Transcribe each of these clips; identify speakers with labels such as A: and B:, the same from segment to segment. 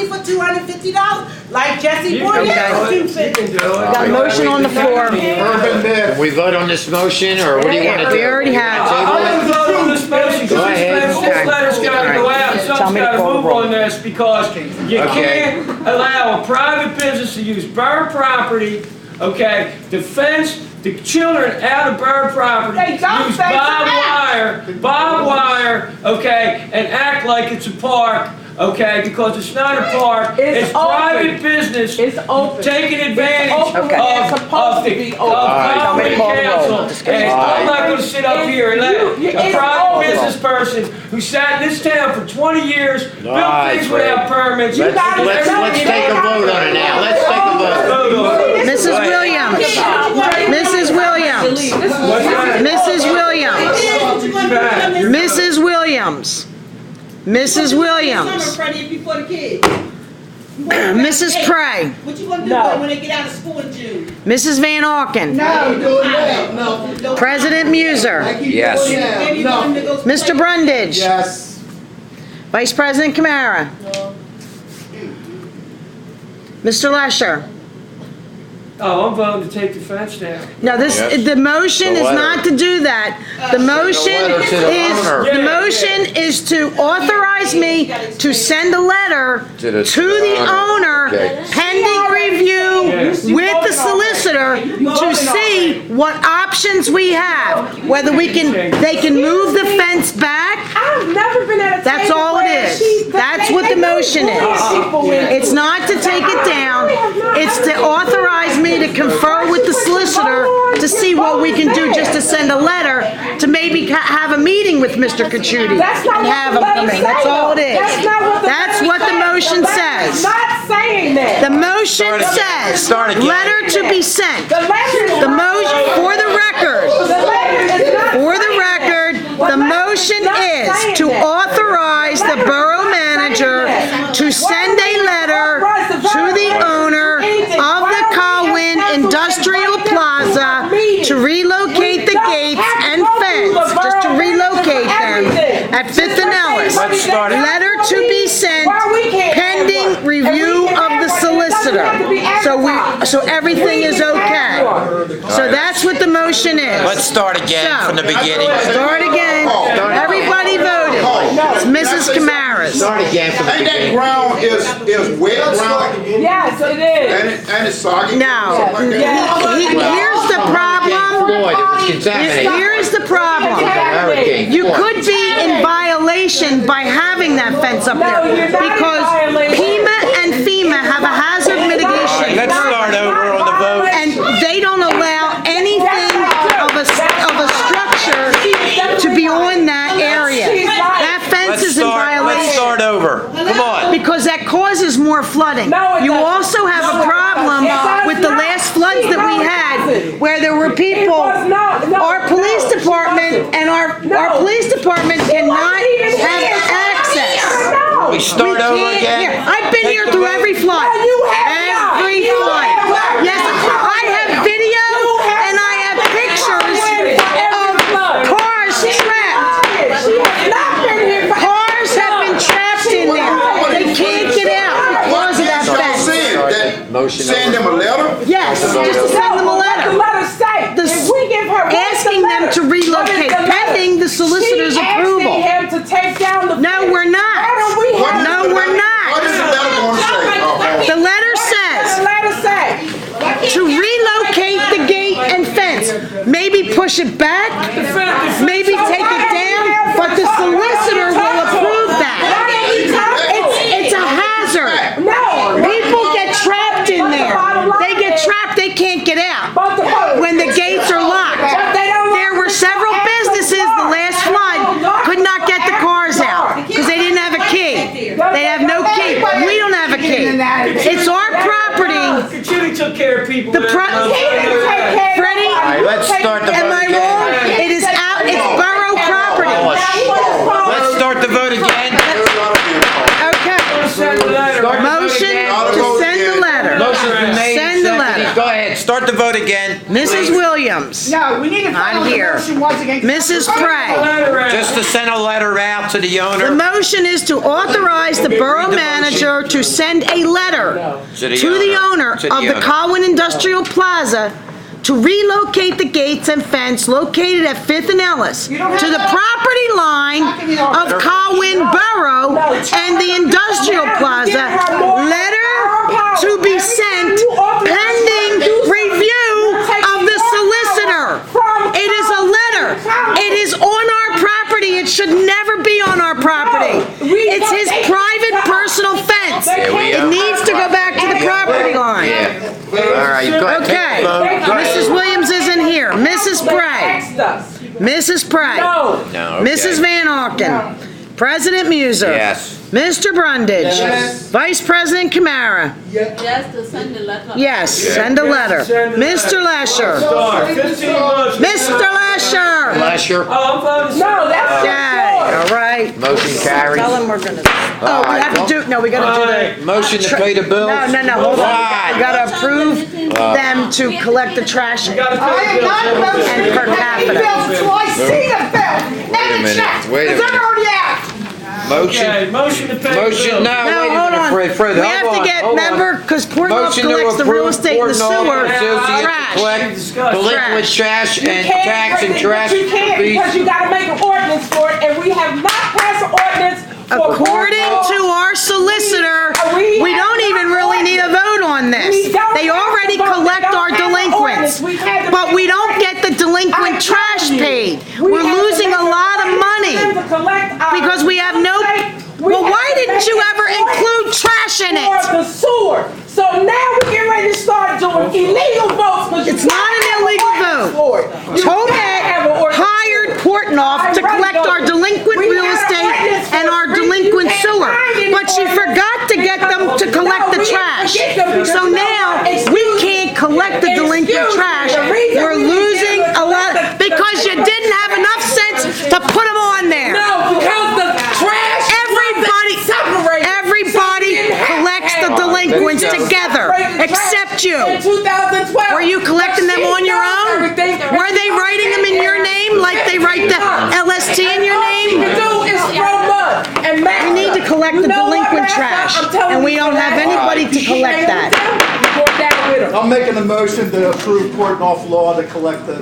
A: property for $250, like Jesse Boyd has $250.
B: Got a motion on the floor.
C: Can we vote on this motion, or what do you want to do?
B: We already have.
D: I'm gonna vote on this motion,
C: Go ahead.
D: because this letter's gotta go out, and
B: Tell
D: something's
B: me to
D: gotta
B: call the
D: move
B: roll.
D: on this, because you can't allow a private business to use borough property, okay, to fence the children out of borough property,
A: They don't
D: use
A: fence
D: barbed wire, okay, and act like it's a park, okay, because it's not a park,
A: It's
D: it's private
A: open.
D: business.
A: It's open.
D: Taking advantage
A: open.
D: of,
A: It's supposed
D: of
A: to
D: the
A: be
D: of
A: open.
D: Colwyn
B: Call the roll.
D: Council. And I'm not gonna sit up here and let
A: You-
D: a
A: it's
D: private
A: open.
D: business person who sat in this town for 20 years, built
C: right,
D: things
C: Fred.
D: without permits.
C: Let's take a vote on it now. Let's take a vote.
D: Vote on it.
B: Mrs. Williams. Mrs. Williams. Mrs. Williams. Mrs. Williams. Mrs. Williams.
E: Before the kids.
B: Mrs. Prey.
E: What you gonna do
A: No.
E: when they get out of school in June?
B: Mrs. Van Auken.
A: No.
B: President Muser.
C: Yes.
E: Maybe you want them to go
B: Mr. Brundage.
F: Yes.
B: Vice President Kamara. Mr. Lesher.
D: Oh, I'm voting to take the fence down.
B: No, this,
C: Yes.
B: the motion
C: The
B: is
C: letter.
B: not to do that. The motion
C: letter to the owner.
B: is, the motion is to authorize me to send a letter
C: To the
B: to the owner
C: Okay.
B: pending review
D: Yes.
B: with the solicitor to see what options we have. Whether we can, they can move the fence back.
A: I've never been at a
B: That's
A: table
B: all it
A: where
B: is.
A: she's-
B: That's
A: they-
B: what the
A: they
B: motion
A: bully
B: is.
A: people in
B: It's
A: it.
B: not to take it down. It's to authorize me to confer with the solicitor to see what we can do, just to send a letter to maybe have a meeting with Mr. Kachuti
A: That's not
B: and
A: what
B: have
A: the
B: him come
A: letter
B: in. That's
A: say,
B: all it
A: though.
B: is.
A: That's not what the
B: That's
A: letter
B: what the
A: say.
B: motion
A: The letter is
B: says.
A: not saying that.
B: The motion
C: Start again.
B: says,
C: Start again.
B: letter to be sent.
A: The letter is
B: The
A: not
B: motion,
A: saying
B: for the
A: that.
B: record,
A: The letter is not
B: for the
A: saying
B: record,
A: that.
B: the motion is to authorize the borough manager to send a letter to the owner of the Colwyn Industrial Plaza to relocate the gates and fence, just to relocate them at Fifth and Ellis.
C: Let's start it.
B: Letter to be sent pending review of the solicitor. So everything is okay. So that's what the motion is.
C: Let's start again
B: So,
C: from the beginning.
B: Start again. Everybody voted. It's Mrs. Kamara's.
C: Start again from the
F: And that
C: beginning.
F: ground is wet ground
A: Yes, it is.
F: and it's soggy.
B: No. Here's the problem.
C: Floyd, it was contaminated.
B: Here's the problem.
C: Hurricane
B: You
C: Floyd.
B: could be in violation by having that fence up
A: No,
B: there
A: you're not in
B: because
A: violation.
B: PEMA and FEMA have a hazard mitigation.
C: Let's start over on the vote.
B: And they don't allow anything of a structure to be on that area. That fence is in
C: Let's
B: violation
C: start over. Come on.
B: because that causes more flooding.
A: No, it
B: You
A: doesn't.
B: also have
A: No,
B: a
A: it
B: problem
A: doesn't.
B: with the last floods that we had where there were people, our police department and our police department cannot have access.
C: We start over
B: can't
C: again.
B: hear. I've been
C: Take
B: here
C: the
B: through
C: vote.
B: every flood.
A: No, you have not.
B: Every
A: You
B: flood.
A: have not.
B: Yes, I have video and I have pictures of cars trapped. Cars have been trapped in there. They can't get out because of that
F: Y'all
B: fence.
F: said that,
C: Motion
F: send them a letter?
B: Yes, just to send them a letter.
A: If we give her
B: Asking them to relocate pending the solicitor's approval.
A: She's asking him to take down the
B: No, we're not.
F: What
B: No,
F: is the
B: we're
F: letter-
B: not.
F: What is the letter gonna say?
B: The letter
A: The
B: says
A: letter say.
B: to relocate the gate and fence. Maybe push it back, maybe take it down, but the solicitor will approve that. It's a hazard.
A: No.
B: People get trapped in there. They get trapped, they can't get out when the gates are locked. There were several businesses the last flood could not get the cars out because they didn't have a key. They have no key. We don't have a key. It's our property.
D: Kachuti took care of people.
B: The
D: that-
B: Freddie,
C: All right, let's start the
B: am
C: vote
B: I
C: again.
B: wrong? It is out, it's borough property.
C: Let's start the vote again.
B: Okay.
D: Send the letter
C: Start the vote
B: Motion
C: again.
B: to send the letter.
C: Motion's been made.
B: Send the
C: seconded.
B: letter.
C: Go ahead, start the vote again.
B: Mrs. Williams.
A: No, we need to follow the
B: here.
A: motion once again.
B: Mrs. Pray.
D: Letter out.
C: Just to send a letter out to the
B: The
C: owner.
B: motion is to authorize the borough manager to send a letter to the owner of the Colwyn Industrial Plaza to relocate the gates and fence located at 5th and Ellis to the property line of Colwyn Borough and the Industrial Plaza. Letter to be sent pending review of the solicitor. It is a letter. It is on our property. It should never be on our property. It's his private personal fence. It needs to go back to the property line.
C: Yeah. All right, go ahead.
B: Okay,
C: Take the vote. Go ahead.
B: Mrs. Williams isn't here. Mrs. Pray. Mrs. Pray.
D: No.
C: No, okay.
B: Mrs. Van Auken. President Muser.
C: Yes.
B: Mr. Brundage. Vice President Kamara.
E: Yes, to send the letter.
B: Yes, send a letter. Mr. Lesher.
D: Start. 15 motions.
B: Mr. Lesher.
C: Bless you.
D: Oh, I'm voting.
A: No, that's
B: Okay, all right.
C: Motion carries.
B: Tell him we're gonna, oh, we have to do, no, we gotta do the.
C: Motion to pay the bills.
B: No, hold on. We
C: Why?
B: gotta approve them to collect the trash.
D: You gotta
A: I
D: pay
A: am not
D: the bills.
A: voting
B: And per
A: to pay
B: capita.
A: the bills till I see the bill and the
C: minute,
A: check.
C: wait a
A: Because I'm
C: minute.
A: already out.
C: Motion.
D: Okay, motion to pay the bills.
C: Motion, no,
B: No,
C: wait a
B: hold
C: minute,
B: on.
C: Fred,
B: We have to get, remember, because Portnoy
C: Motion to
B: collects the real
C: approve
B: estate and the
C: Portnoy
B: sewer.
C: Associates to
B: Trash.
C: collect delinquent trash and tax and trash
A: You can't because
C: fees.
A: you gotta make an ordinance for it, and we have not passed an ordinance for
B: According to our solicitor, we don't even really need a vote on this. They already collect our delinquents, but we don't get the delinquent trash paid. We're losing a lot of money because we have no, well, why didn't you ever include trash in
A: For
B: it?
A: the sewer. So now we get ready to start doing illegal votes. 'Cause you
B: It's not
A: gotta
B: an
A: have
B: illegal
A: ordinance
B: vote.
A: for it. You gotta have an
B: Tomek
A: ordinance.
B: hired Portnoy to collect our delinquent real estate and our delinquent sewer, but she forgot to get them to collect the trash. So now, we can't collect the delinquent trash. We're losing a lot, because you didn't have enough sense to put them on there.
A: No, because the trash.
B: Everybody collects the delinquents together, except you.
A: In 2012.
B: Were you collecting them on your own? Were they writing them in your name like they write the LST in your name? We need to collect the delinquent trash, and we don't have anybody to collect that.
G: I'm making a motion to approve Portnoy law to collect the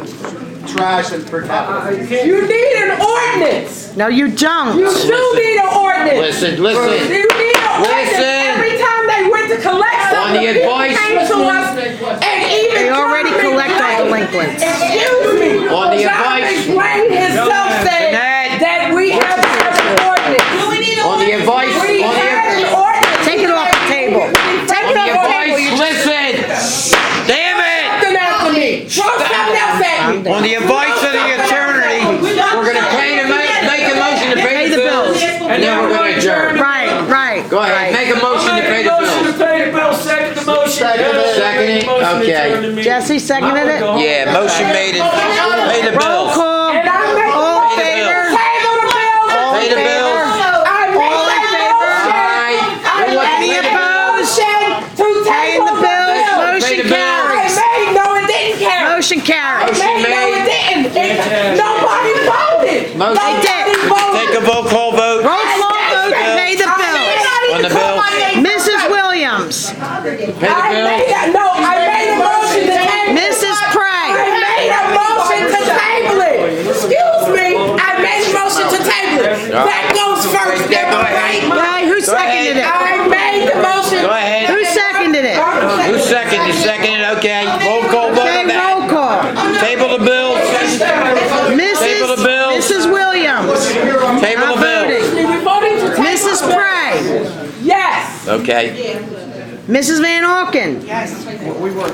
G: trash and per capita.
A: You need an ordinance.
B: No, you don't.
A: You do need an ordinance.
C: Listen,
A: You
C: listen.
A: need an ordinance.
C: Listen.
A: Every time they went to collect something,
C: the advice-
A: came to us and even
B: They already
A: tried to
B: collect our
A: explain-
B: delinquents.
A: Excuse me.
C: On the
A: John
C: advice-
A: McLean himself said
C: Jeanette.
A: that we have to have an ordinance.
C: On the advice,
A: We
C: on
A: have
C: the,
A: an ordinance.
B: Take it off the table. Take it
C: on
B: off
C: the
B: the table.
C: advice, listen. Damn it.
A: Something else to me. Throw something else at me.
C: On the advice of the attorney, we're gonna pay to make a motion to pay the bills. And then we're gonna adjourn.
B: Right.
C: Go ahead, make a motion to pay the
D: Motion
C: bills.
D: to pay the bills, second the motion.
C: Second it,
D: Motion to
C: okay.
D: adjourn the meeting.
B: Jesse seconded it?
C: Yeah, motion made and pay the
B: Roll
C: bills.
B: call.
A: And I make
B: All in
C: Pay the
B: favor?
C: bills.
A: table the bills.
C: Pay the bills.
A: I made
B: All in
A: that
B: favor?
A: motion.
C: Alright.
A: I
C: Who wants to
A: made
C: pay
B: Any
C: the
A: that
B: opposed?
A: motion to
B: Paying
A: table
B: the bills,
C: Pay
B: motion
C: the bills.
B: carries.
A: No, it didn't carry.
B: Motion carries.
C: Motion
A: No, it
C: made.
A: didn't. Nobody voted.
C: Motion.
B: They did.
A: Nobody voted.
C: Take a vote, call vote.
B: Roll call vote to pay the bills.
C: On the bills.
B: Mrs. Williams.
C: Pay the
A: I
C: bills.
A: made a motion to table.
B: Mrs.
A: I
B: Pray.
A: made a motion to table it. Excuse me. I made a motion to table it. That goes first.
C: Yeah, go
A: Am I
C: ahead.
A: right?
B: Right, who seconded it?
A: I made the motion.
C: Go ahead.
B: Who seconded it?
C: Who seconded? Seconded, okay. Roll call vote
B: Okay,
C: on that.
B: roll call.
C: Table the bills. Table the bills.
B: Mrs. Williams.
C: Table
B: Not
C: the bills.
B: voting.
A: We voting to table
B: Mrs.
A: it.
B: Pray.
A: Yes.
C: Okay.
B: Mrs. Van Auken.
D: We weren't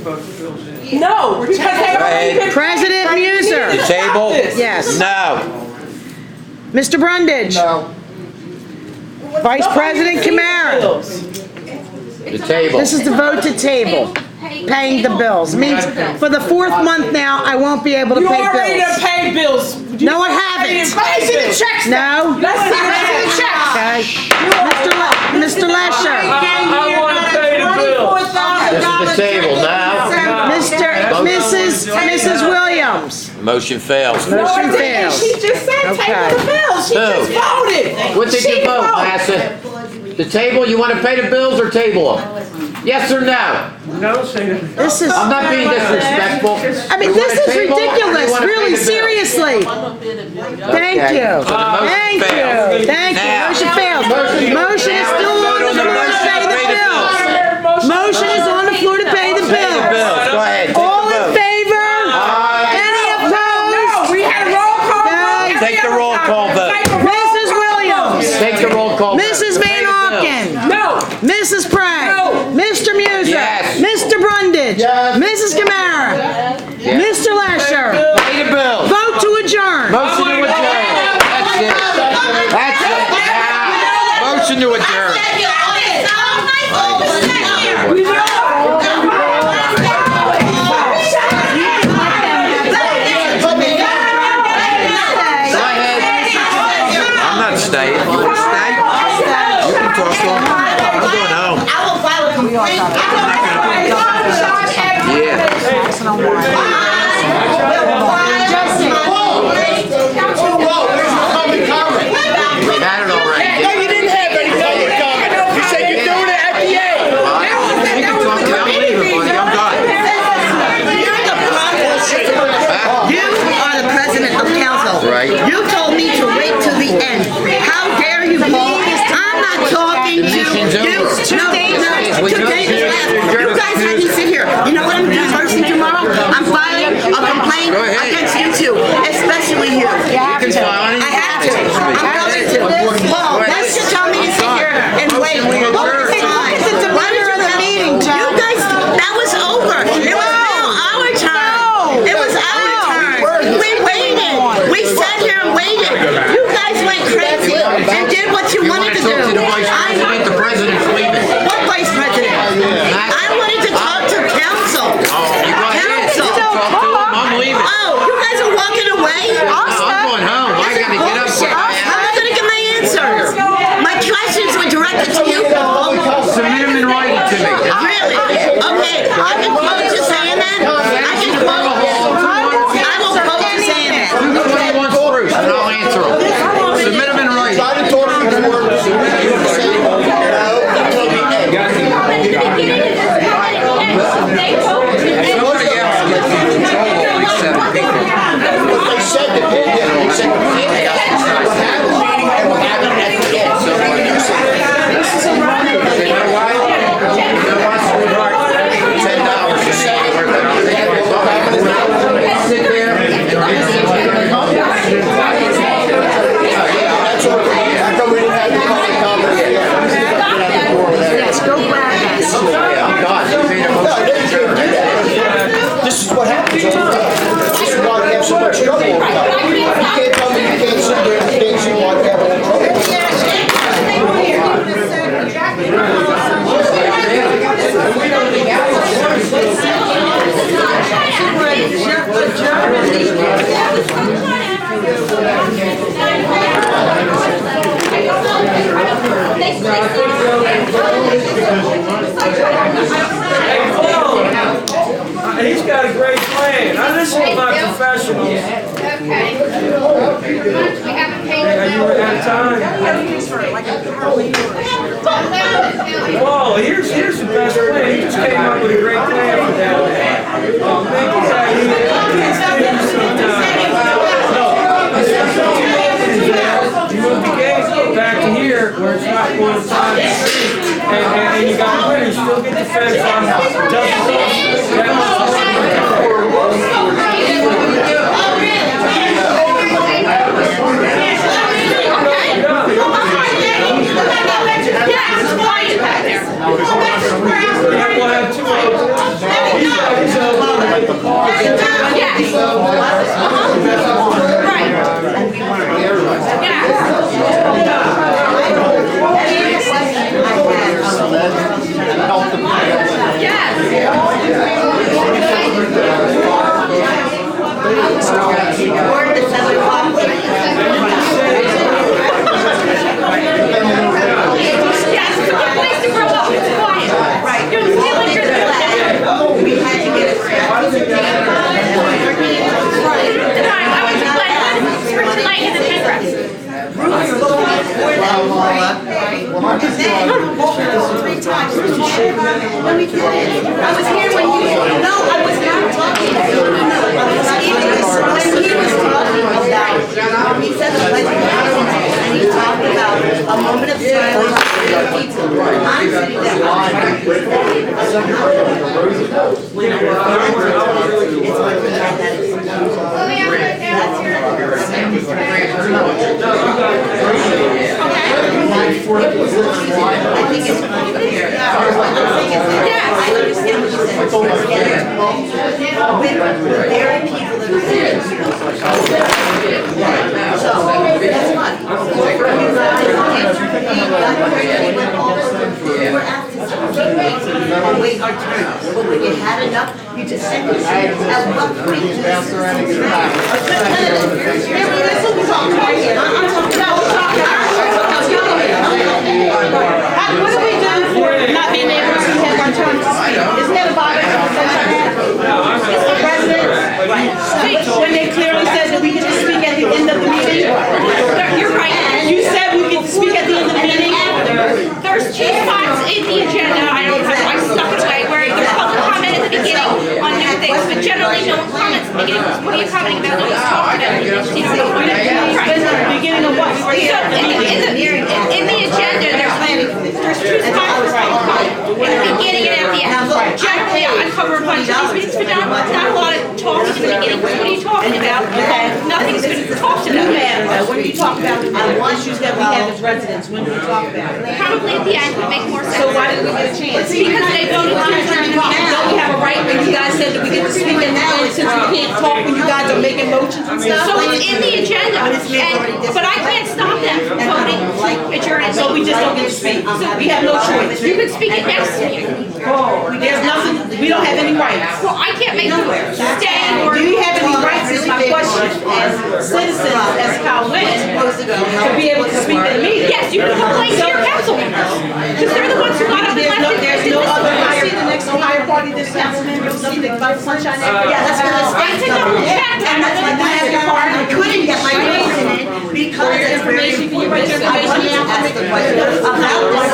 D: voting the bills in.
A: No, because they already been.
B: President Muser.
C: Table?
B: Yes.
C: No.
B: Mr. Brundage.
G: No,
B: Vice President Kamara.
C: The table.
B: This is the vote to table. Paying the bills. Means for the 4th month now, I won't be able to
A: You
B: pay
A: already
B: bills.
A: done paid bills.
B: No, I haven't.
A: Let's see the checks.
B: No.
A: Let's see the checks.
B: Okay. Mr. Lesher.
C: the table now.
B: Mrs. Williams.
C: Motion fails.
B: Motion fails.
A: She just said table the bills. She just voted.
C: What did
A: She
C: you vote,
A: voted.
C: Massa? The table, you want to pay the bills or table them? Yes or no?
D: No, say that.
B: This is,
C: I'm not being disrespectful.
B: I mean,
C: You
B: this
C: want a
B: is
C: table or you
B: ridiculous,
C: want to pay
B: really,
C: the bill?
B: seriously. Thank
C: Okay.
B: you.
C: So the motion
B: Thank
C: fails.
B: you. Thank you.
C: Now-
B: Motion fails. Motion is
C: Now
B: still
C: vote
B: on the
C: on the
B: floor to
C: motion
B: pay
C: to
B: the
C: pay the
B: bills.
C: bills.
B: Motion is on the floor to pay the
C: Pay the
B: bills.
C: bills. Go ahead. Take
B: All
C: the
B: in
C: vote.
B: favor? Any opposed?
A: We had a roll call.
B: Guys,
A: vote.
C: Take the roll call vote.
B: Mrs. Williams.
C: Take the roll call. vote.
B: Mrs.
C: Pay
B: Van
C: the bills.
B: Auken.
A: No.
B: Mrs. Pratt.
A: No.
B: Mr. Muser.
C: Yes.
B: Mr. Brundage.
G: Yes.
B: Mrs. Kamara. Mr. Lesher.
C: Pay the bills.
B: Vote to adjourn.
C: Motion to adjourn. That's it. That's it. Now, motion to adjourn. Go ahead. I'm not staying. You want to stay? You can talk to him. I'm going home.
H: I will file a complaint.
C: Yeah. We had it already.
F: No, you didn't have any public comment. You said you're doing it at the end.
C: You can talk to him. I'm leaving, buddy. I'm done.
H: You are the president of council.
C: Right.
H: You told me to wait till the end. How dare you, Paul? I'm not talking to you.
C: mission's over.
H: No, 2 days is left. You guys had me sit here. You know what I'm doing first thing tomorrow? I'm filing a complaint
C: Go ahead.
H: against you two, especially you.
C: You can file anything.
H: I have to. I'm going to. Paul, why did you tell me to sit here and wait? What was the time? Why did you tell me? You guys, that was over. It was now our turn. It was our turn. We waited. We sat here and waited. You guys went crazy and did what you wanted to do.
C: Talk to the vice president. The president's leaving.
H: What vice president? I wanted to talk to council.
C: You go ahead.
H: Council.
C: Talk to him. I'm leaving.
H: Oh, you guys are walking away?
C: I'm going home. I gotta get up.
H: I'm not gonna get my answers. My questions were directed to you, Paul.
C: Submit them in writing to me.
H: Really? Okay, I can quote you saying that. I can quote. I will quote you saying that.
C: Which one you want first, and I'll answer them. Submit them in writing.
F: Try to talk to the board. You say no until the end.
C: Somebody else gets in control of these 7 people.
F: But they said that they did. They said we did. We'll have a meeting and we'll have it at the end. So what you said.
C: You know why? You know why, sweetheart? $10 is not worth it. I'll take it. Sit there
F: That's all. How come we didn't have the public comment?
B: Yes, go grab that.
C: Yeah, I'm done. You made a motion to adjourn.
F: This is what happens all the time. This is why we have so much trouble all the time. You can't tell me you can't sit there and think you want to have all the trouble.
D: He's got a great plan. I listen to my professionals.
E: Okay.
D: Are you out of time? Well, here's the best plan. He just came up with a great plan for down there. Thank you, Zach. You move the gates back to here where it's not going to time and you got to win. You still get the fence on We'll have 2
H: Yes, No, we didn't. I was here when you, no, I was not talking. No, I was not even, when he was talking about, he said the pledge of allegiance, and he talked about a moment of silence for the people. I'm sitting there. When we're it's when we had that experience. That's I think it's unfair. I understand what you said. With very people that are saying. So, that's fine. We're asking to wait our turn. But when you had enough, you just said it. At what point did this
A: What do we do for not being able to have our turn to speak? Isn't that a violation of the president? When they clearly said that we can just speak at the end of the meeting?
I: You're right.
A: You said we can speak at the end of the meeting?
I: There's two spots in the agenda, I stuck it away, where there's public comment at the beginning on new things, but generally no one comments at the beginning. What are you commenting about? No one's talking about it.
A: Beginning of what?
I: So in the agenda, there's two spots for public comment, in the beginning and at the end. Generally, I cover a bunch of these meetings, but not a lot of talking in the beginning. What are you talking about? Nothing's going to be talked about.
A: When do you talk about issues that we have as residents? When do we talk about it?
I: Probably at the end would make more sense.
A: So why didn't we get a chance?
I: Because they voted to adjourn the meeting.
A: Don't we have a right when you guys said that we get to speak at the end since we can't talk when you guys are making motions and stuff?
I: So it's in the agenda, but I can't stop them from voting to adjourn it.
A: So we just don't get to speak. We have no choice.
I: You could speak at next meeting.
A: There's nothing, we don't have any rights.
I: Well, I can't make you stay or.
A: Do you have any rights is my question, as citizens, as Colwyn, to be able to speak at a meeting?
I: Yes, you can complain to your council members, because they're the ones who got up and left.
A: There's no other higher, the next higher party, this council member, see the sunshine act?
H: Yeah, that's gonna
I: I
H: stay.
I: took double check.
H: And that's like I have your card, I couldn't get my reason in because it's very
A: Can you write your
H: important. I wanted to ask the question about this